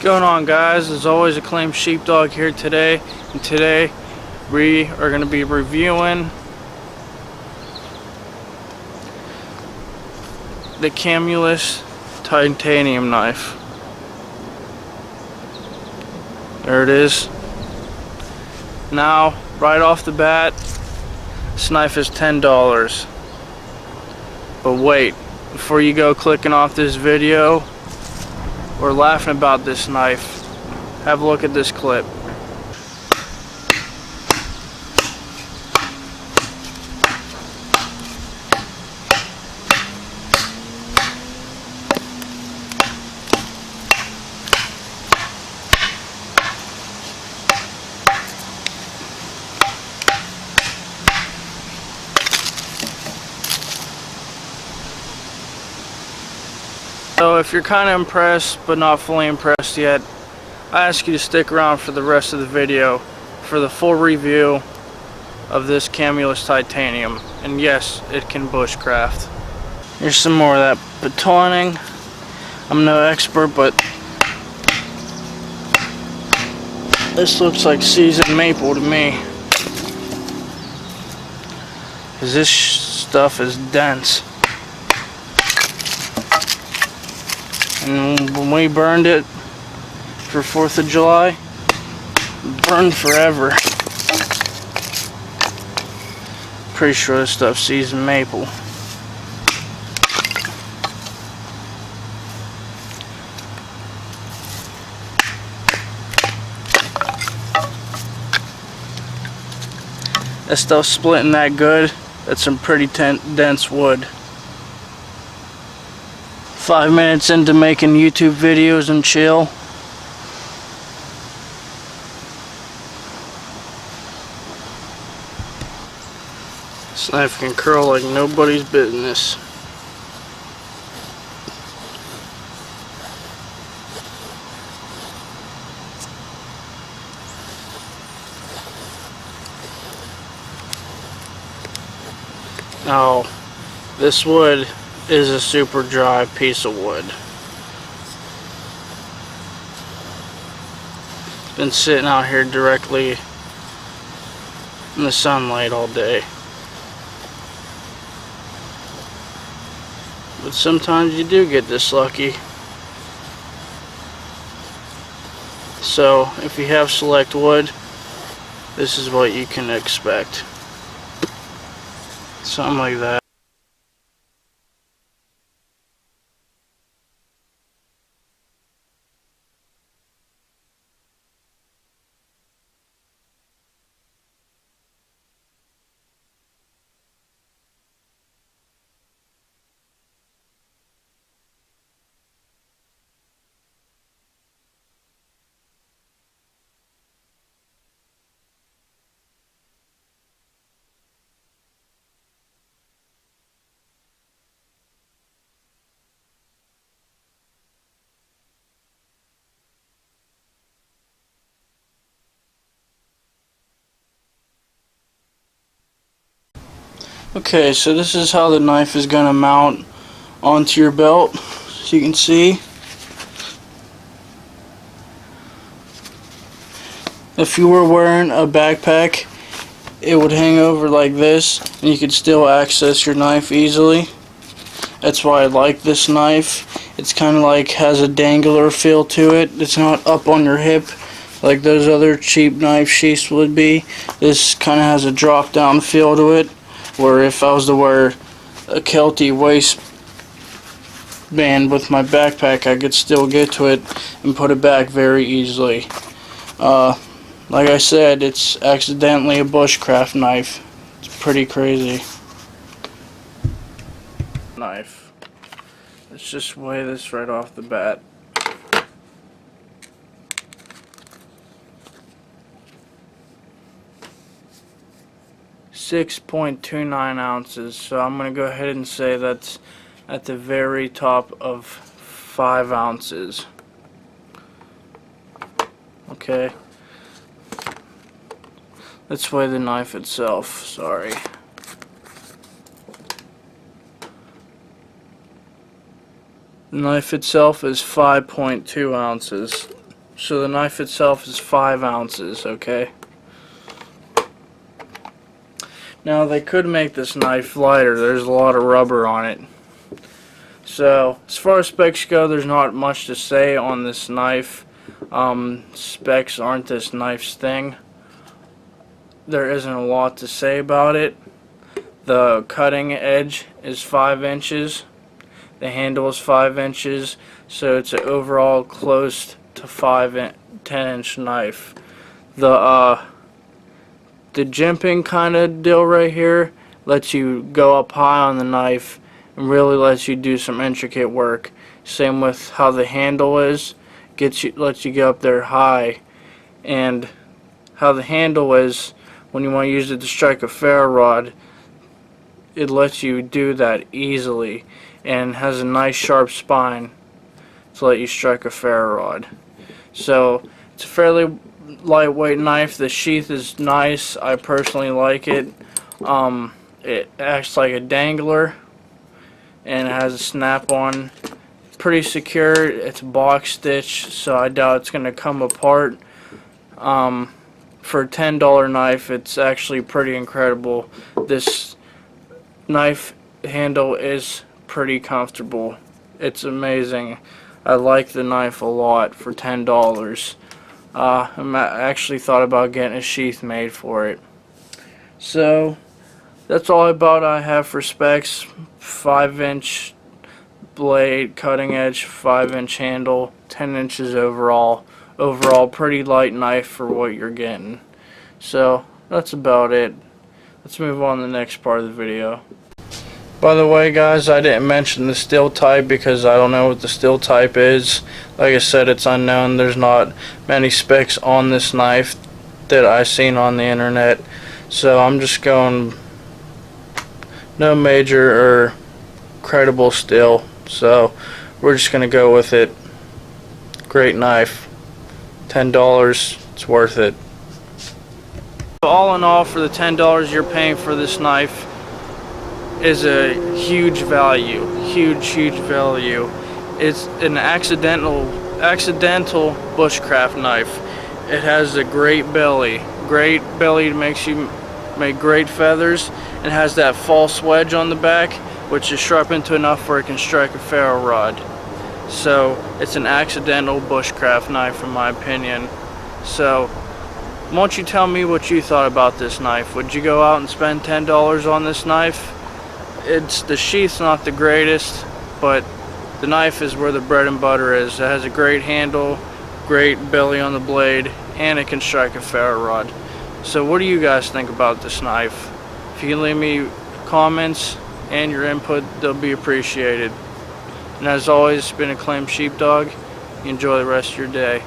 Going on, guys? As always, Acclaimed Sheepdog here today, and today we are going to be reviewing the Camillus Titanium knife. There it is. Now, right off the bat, this knife is $10. But wait, before you go clicking off this video or laughing about this knife, have a look at this clip. So if you're kind of impressed but not fully impressed yet, I ask you to stick around for the rest of the video for the full review of this Camillus Titanium. And yes, it can bushcraft. Here's some more of that batoning. I'm no expert, but this looks like seasoned maple to me, because this stuff is dense. And when we burned it for 4th of July, it burned forever. Pretty sure this stuff's seasoned maple. That stuff's splitting that good. That's some pretty dense wood. 5 minutes into making YouTube videos and chill. This knife can curl like nobody's business. Now, this wood is a super dry piece of wood. It's been sitting out here directly in the sunlight all day. But sometimes you do get this lucky. So if you have select wood, this is what you can expect. Something like that. Okay, so this is how the knife is going to mount onto your belt, as you can see. If you were wearing a backpack, it would hang over like this, and you could still access your knife easily. That's why I like this knife. It's kind of like has a dangler feel to it. It's not up on your hip like those other cheap knife sheaths would be. This kind of has a drop down feel to it, where if I was to wear a Kelty waistband with my backpack, I could still get to it and put it back very easily. Like I said, it's accidentally a bushcraft knife. It's pretty crazy. Knife. Let's just weigh this right off the bat. .29 ounces, so I'm going to go ahead and say that's at the very top of 5 ounces. Okay, let's weigh the knife itself. Sorry. The knife itself is 5.2 ounces. So the knife itself is 5 ounces, okay? Now they could make this knife lighter. There's a lot of rubber on it. So as far as specs go, there's not much to say on this knife. Specs aren't this knife's thing. There isn't a lot to say about it. The cutting edge is 5 inches. The handle is 5 inches. So it's an overall close to 10-inch knife. The jimping kind of deal right here lets you go up high on the knife and really lets you do some intricate work. Same with how the handle is, lets you get up there high, and how the handle is when you want to use it to strike a ferro rod, it lets you do that easily and has a nice sharp spine to let you strike a ferro rod. So it's a fairly lightweight knife. The sheath is nice. I personally like it. It acts like a dangler and it has a snap-on. Pretty secure. It's box stitch, so I doubt it's going to come apart. For a $10 knife, it's actually pretty incredible. This knife handle is pretty comfortable. It's amazing. I like the knife a lot for $10. I actually thought about getting a sheath made for it. So that's all about I have for specs. 5-inch blade, cutting edge, 5-inch handle, 10 inches overall. Overall pretty light knife for what you're getting. So that's about it. Let's move on to the next part of the video. By the way, guys, I didn't mention the steel type because I don't know what the steel type is. Like I said, it's unknown. There's not many specs on this knife that I've seen on the internet. So I'm just going no major or credible steel. So we're just going to go with it. Great knife. $10. It's worth it. All in all, for the $10 you're paying for this knife, is a huge value. Huge value. It's an accidental bushcraft knife. It has a great belly. Great belly makes you make great feathers, and has that false wedge on the back, which is sharpened to enough where it can strike a ferro rod. So it's an accidental bushcraft knife in my opinion. So why don't you tell me what you thought about this knife? Would you go out and spend $10 on this knife? The sheath's not the greatest, but the knife is where the bread and butter is. It has a great handle, great belly on the blade, and it can strike a ferro rod. So what do you guys think about this knife? If you can leave me comments and your input, they'll be appreciated. And as always, it's been Acclaimed Sheepdog. Enjoy the rest of your day.